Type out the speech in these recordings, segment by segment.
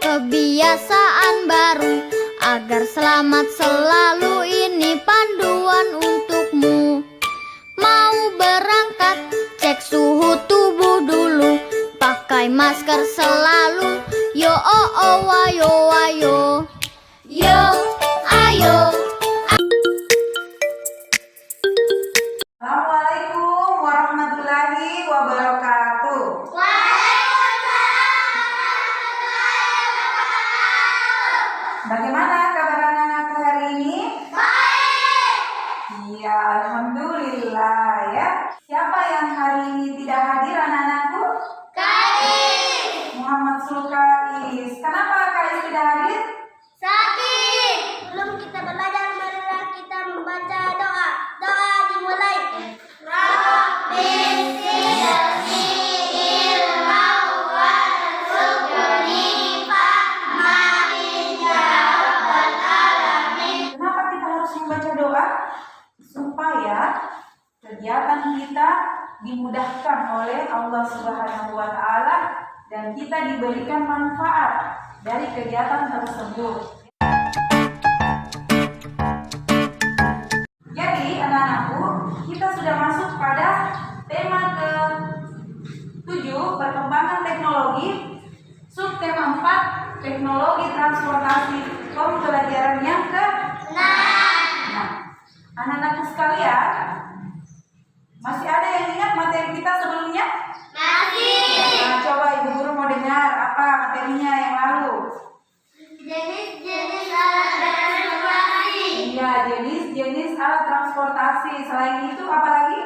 Kebiasaan baru agar selamat selalu, ini panduan untukmu. Mau berangkat, cek suhu tubuh dulu, pakai masker selalu. Yo oh oh wayo wayo, yo ayo. Assalamualaikum warahmatullahi wabarakatuh. Bagaimana kabar anak-anakku hari ini? Baik. Iya, alhamdulillah ya. Siapa yang hari ini tidak hadir anak-anakku? Kais. Muhammad Sulkais. Kenapa Kais tidak hadir? Sakit. Belum kita belajar, marilah kita membaca doa. Doa dimulai. Kenapa kita harus membaca doa? Supaya kegiatan kita dimudahkan oleh Allah Subhanahu wa Ta'ala dan kita diberikan manfaat dari kegiatan tersebut. Jadi anak-anakku, kita sudah masuk pada tema ke-7, perkembangan teknologi. Subtema 4, teknologi transportasi, pembelajaran yang ke-6. Nah, anak-anakku sekalian, masih ada yang ingat materi kita sebelumnya? Masih. Nah, coba ibu guru mau dengar apa materinya yang lalu. Jenis-jenis alat transportasi. Iya, jenis-jenis alat transportasi. Selain itu apa lagi?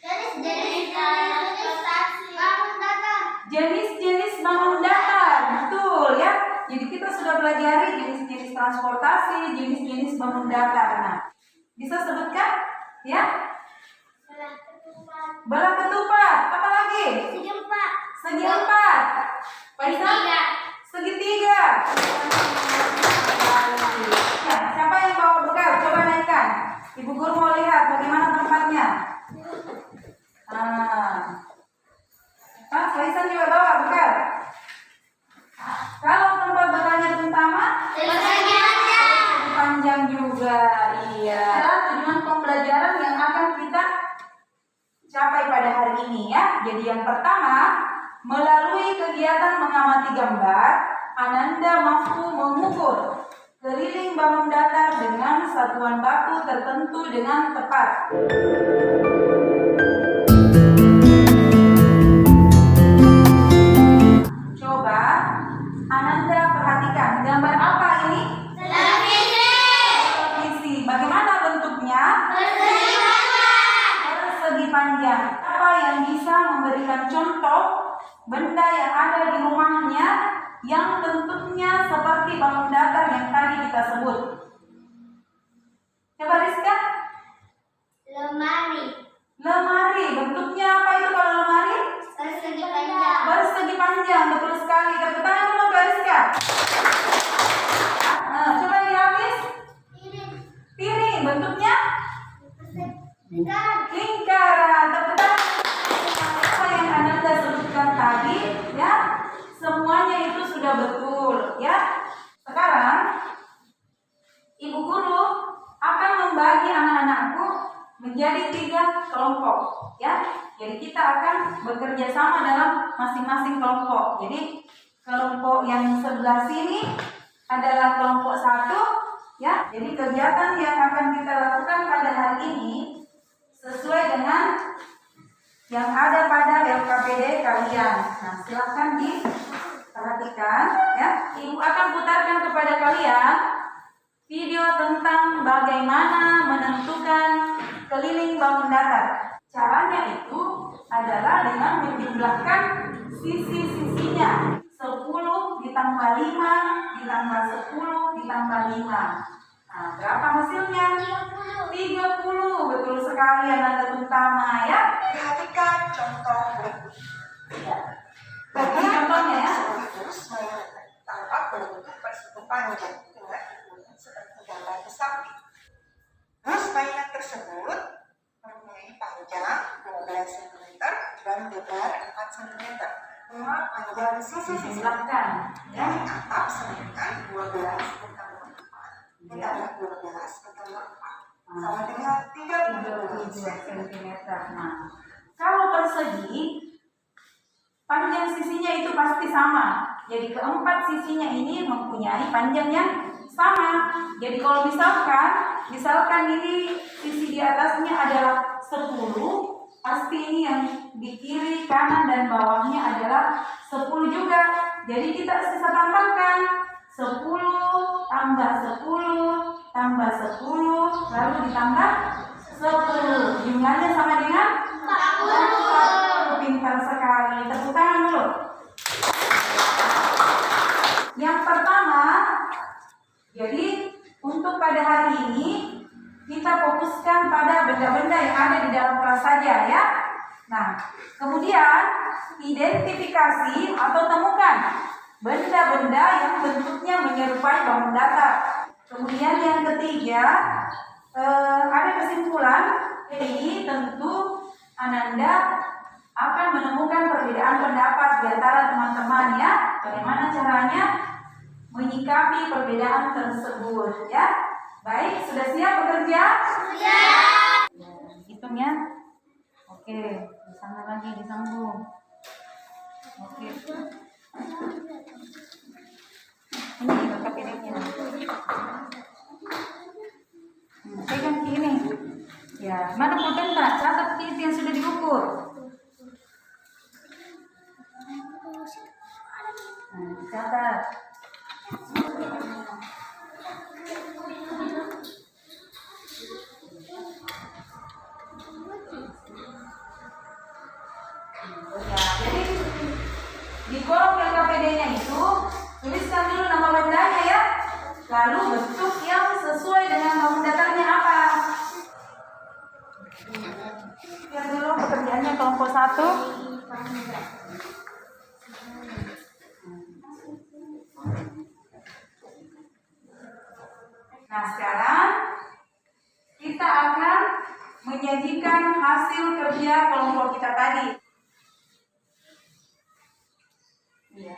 Jenis-jenis alat transportasi. Bangun datar. Jenis-jenis bangun datar. Betul ya. Jadi kita sudah pelajari jenis-jenis transportasi, jenis-jenis bangun datar. Nah, bisa sebutkan? Ya. Bola ketupat. Apa lagi? Segi empat. Segi empat. Faisal? Segitiga. Segitiga. Ya, siapa yang bawa bekal? Coba naikkan. Ibu guru mau lihat bagaimana tempatnya. Faisal juga bawa bekal. Kalau tempat bekalnya terutama Persegi panjang. panjang juga. Iya. Adalah tujuan pembelajaran yang akan kita capai pada hari ini ya. Jadi yang pertama, melalui kegiatan mengamati gambar, Ananda mampu mengukur keliling bangun datar dengan satuan baku tertentu dengan tepat. Coba Ananda perhatikan gambar apa ini? Televisi. Bagaimana bentuknya? Persegi panjang. Apa yang bisa memberikan contoh benda yang ada di rumahnya yang bentuknya seperti bangun datar yang tadi kita sebut? Coba Rizka. Lemari. Lemari. Bentuknya apa itu kalau lemari? Persegi panjang. Persegi panjang. Betul sekali. Tepuk tangan dulu Kak Rizka. Coba dihapis. Piring. Bentuknya? Lingkaran. Tepuk tangan. Apa yang Ananda sebutkan tadi ya, semuanya itu sudah betul ya. Sekarang ibu guru akan membagi anak-anakku menjadi 3 kelompok ya. Jadi kita akan bekerja sama dalam masing-masing kelompok. Jadi kelompok yang sebelah sini adalah kelompok 1 ya. Jadi kegiatan yang akan kita lakukan pada hari ini sesuai dengan yang ada pada LKPD kalian. Nah, silakan diperhatikan ya. Ibu akan putarkan kepada kalian video tentang bagaimana menentukan keliling bangun datar. Caranya itu adalah dengan menjumlahkan sisi-sisinya. 10 ditambah 5 ditambah 10 ditambah 5. Nah, berapa hasilnya? 30. Betul sekali anak terutama ya. Perhatikan contoh. Ya. Bagi contohnya ya. panjang dengan ukuran seperti gambar di samping. Terus mainan tersebut mempunyai panjang 12 cm dan lebar 4 cm. Panjang sisi Jumlahkan, ya. dari atap sedangkan 12 ditambah 4 ditambah 12 ditambah 4 sama dengan 32 cm. Nah, kalau persegi, panjang sisinya itu pasti sama. Jadi keempat sisinya ini mempunyai panjang yang sama. Jadi kalau misalkan ini sisi di atasnya adalah 10, pasti ini yang di kiri, kanan, dan bawahnya adalah 10 juga. Jadi kita bisa tambahkan 10 tambah 10 tambah 10 lalu ditambah 10. Jumlahnya sama dengan 40. Pintar sekali. Tepuk tangan dulu. Yang pertama, jadi untuk pada hari ini kita fokuskan pada benda-benda yang ada di dalam kelas saja ya. Nah, kemudian identifikasi atau temukan benda-benda yang bentuknya menyerupai bangun datar. Kemudian yang ketiga, ada kesimpulan. Jadi tentu Ananda akan menemukan perbedaan pendapat di antara teman-teman ya. Bagaimana caranya menyikapi perbedaan tersebut ya. Baik, sudah siap bekerja? Siap. Hitung ya. Oke, di sana lagi disambung. Oke. Ini kakak pilihnya. Pegang ini. Ya, mana pulpen tak? Catat titik yang sudah diukur. Catat. Jadi di kolom LKPD-nya itu tuliskan dulu nama bendanya ya. Lalu bentuk yang sesuai dengan bangun datarnya apa. Lihat dulu pekerjaannya kelompok 1. Nah, sekarang kita akan menyajikan hasil kerja kelompok kita tadi. Iya.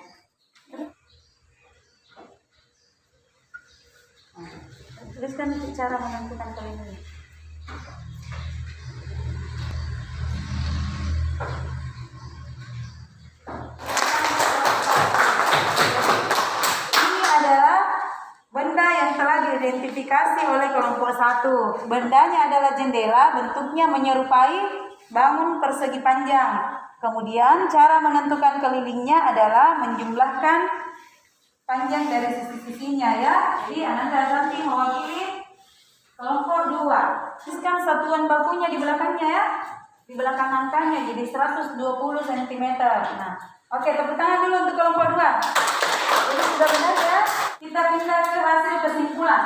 Tuliskan cara menentukan kalimat. Ini adalah benda yang telah diidentifikasi oleh kelompok 1. Bendanya adalah jendela, bentuknya menyerupai bangun persegi panjang. Kemudian cara menentukan kelilingnya adalah menjumlahkan panjang dari sisi-sisinya ya. Jadi Ananda nanti mewakili kelompok 2. Tuliskan satuan bakunya di belakangnya ya. Di belakang angkanya jadi 120 cm. Nah, oke, tepuk tangan dulu untuk kelompok 2. Jadi sudah benar ya. Kita pindah ke hasil kesimpulan.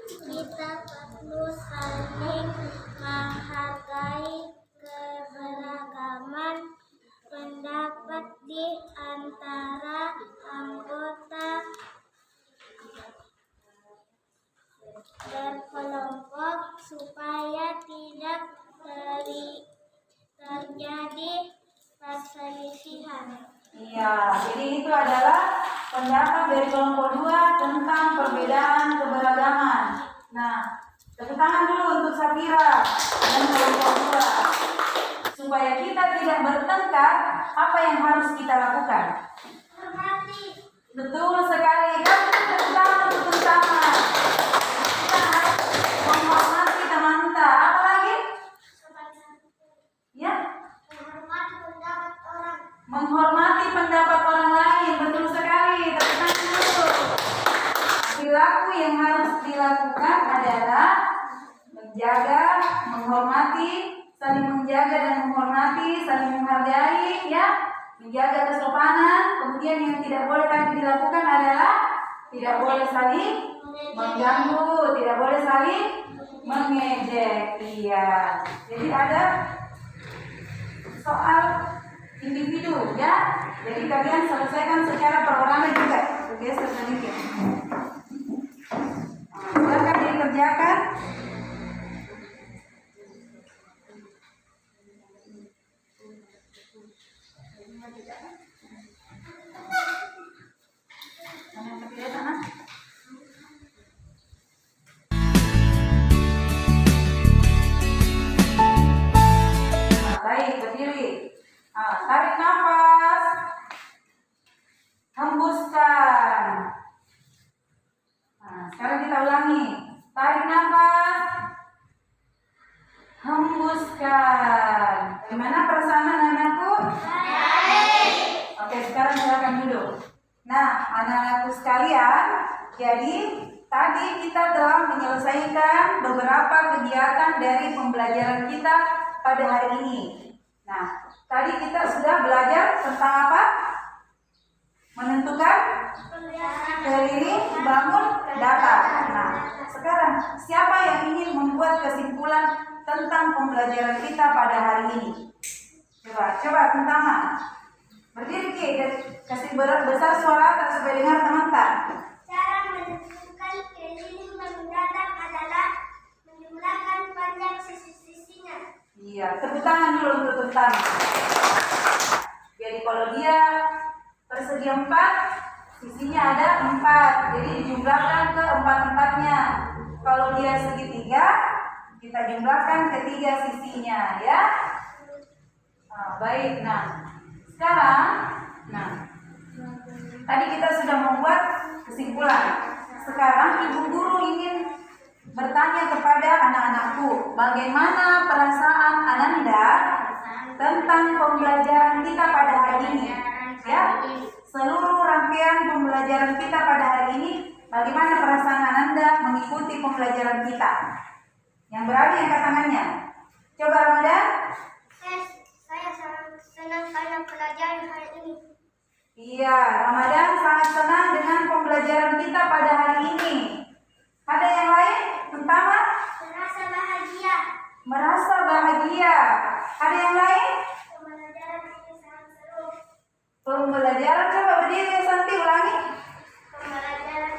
Kita perlu saling menghargai keberagaman pendapat di antara anggota berkelompok supaya tidak terjadi perselisihan. Iya, jadi itu adalah pendapat dari kelompok 2 tentang perbedaan keberagaman. Nah, tepuk tangan dulu untuk Safira dan kelompok 2. Supaya kita tidak bertengkar, apa yang harus kita lakukan? Hormati. Betul sekali. Kan tepuk tangan untuk bersama. Kita harus menghormati teman-teman. Apa lagi? Ya? Menghormati pendapat orang. Menghormati pendapat orang lain. Betul sekali. Tepuk tangan dulu. Perilaku yang harus dilakukan adalah menjaga, menghormati, saling menjaga dan menghormati, saling menghargai, ya, menjaga kesopanan. Kemudian yang tidak boleh tadi dilakukan adalah tidak boleh saling mengganggu, tidak boleh saling mengejek. Iya. Jadi ada soal individu, ya. Jadi kalian selesaikan secara perorangan juga. Oke, sedikit. Nah, anak-anakku sekalian, jadi tadi kita telah menyelesaikan beberapa kegiatan dari pembelajaran kita pada hari ini. Nah, tadi kita sudah belajar tentang apa? Menentukan keliling, bangun, datar. Nah, sekarang siapa yang ingin membuat kesimpulan tentang pembelajaran kita pada hari ini? Coba pertama. Berdiri Ki, dan kasih besar suara tak supaya dengar teman-teman. Cara menentukan keliling mendatar adalah menjumlahkan panjang sisi-sisinya. Iya, tepuk tangan dulu untuk pertama. Jadi kalau dia persegi 4, sisinya ada 4. Jadi dijumlahkan ke 4-4-nya. Kalau dia segitiga, kita jumlahkan ke 3 sisinya, ya. Nah, baik. Nah, sekarang, tadi kita sudah membuat kesimpulan. Sekarang ibu guru ingin bertanya kepada anak-anakku, bagaimana perasaan Ananda tentang pembelajaran kita pada hari ini? Ya, seluruh rangkaian pembelajaran kita pada hari ini, bagaimana perasaan Ananda mengikuti pembelajaran kita? Yang berani angkat tangannya. Coba Ramadan. Saya sangat senang karena pelajaran hari ini. Iya, Ramadan sangat senang dengan pembelajaran kita pada hari ini. Ada yang lain? Pertama, Merasa bahagia. merasa bahagia. Ada yang lain? Pembelajaran ini sangat seru. Pembelajaran, coba berdiri Santi, ulangi. Pembelajaran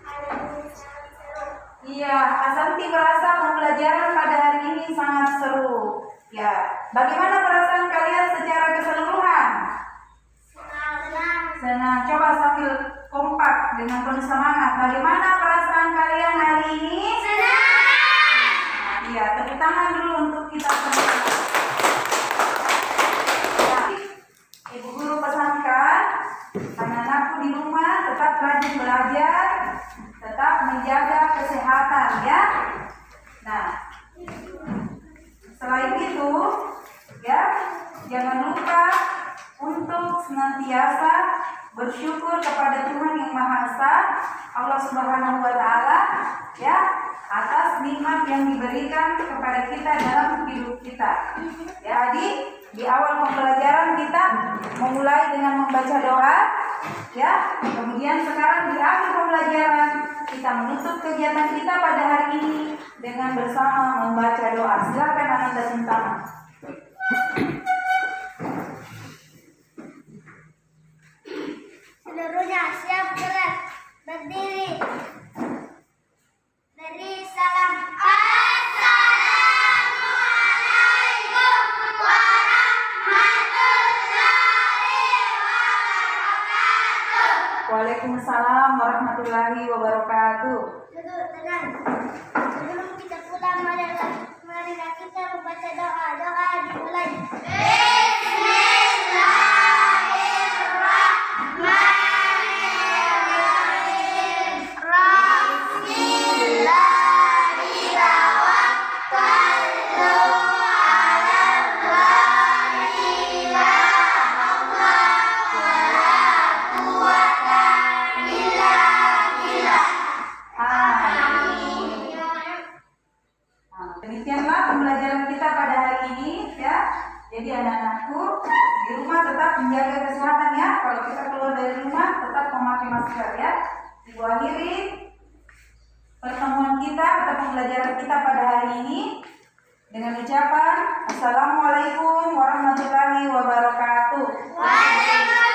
hari ini sangat seru. Iya, Asanti merasa pembelajaran pada hari ini sangat seru. Ya, bagaimana perasaan kalian secara keseluruhan? Senang. Senang. Coba sambil kompak dengan penuh semangat. Bagaimana perasaan kalian hari ini? Senang. Iya, tepuk tangan dulu untuk kita semua. Ya, Ibu guru pesankan anak-anakku di rumah tetap rajin belajar, tetap menjaga kesehatan, ya. Nah, selain itu, ya, jangan lupa untuk senantiasa bersyukur kepada Tuhan Yang Maha Esa, Allah Subhanahu wa Ta'ala, ya, atas nikmat yang diberikan kepada kita dalam hidup kita. Jadi di awal pembelajaran kita memulai dengan membaca doa, ya. Kemudian sekarang di akhir pembelajaran kita menutup kegiatan kita pada hari ini dengan bersama membaca doa. Silakan Ananda Sintama. Seluruhnya siap gerak. Berdiri. Beri salam. Assalamualaikum warahmatullahi wabarakatuh. Waalaikumsalam warahmatullahi wabarakatuh. Duduk tenang. Sebelum kita pulang, marilah kita membaca doa. Doa dimulai. Demikianlah pembelajaran kita pada hari ini, ya. Jadi anak-anakku di rumah tetap menjaga kesehatan, ya. Kalau kita keluar dari rumah tetap memakai masker, ya. Ibu akhiri pertemuan kita atau pembelajaran kita pada hari ini dengan ucapan Assalamualaikum warahmatullahi wabarakatuh. Waalaikumsalam.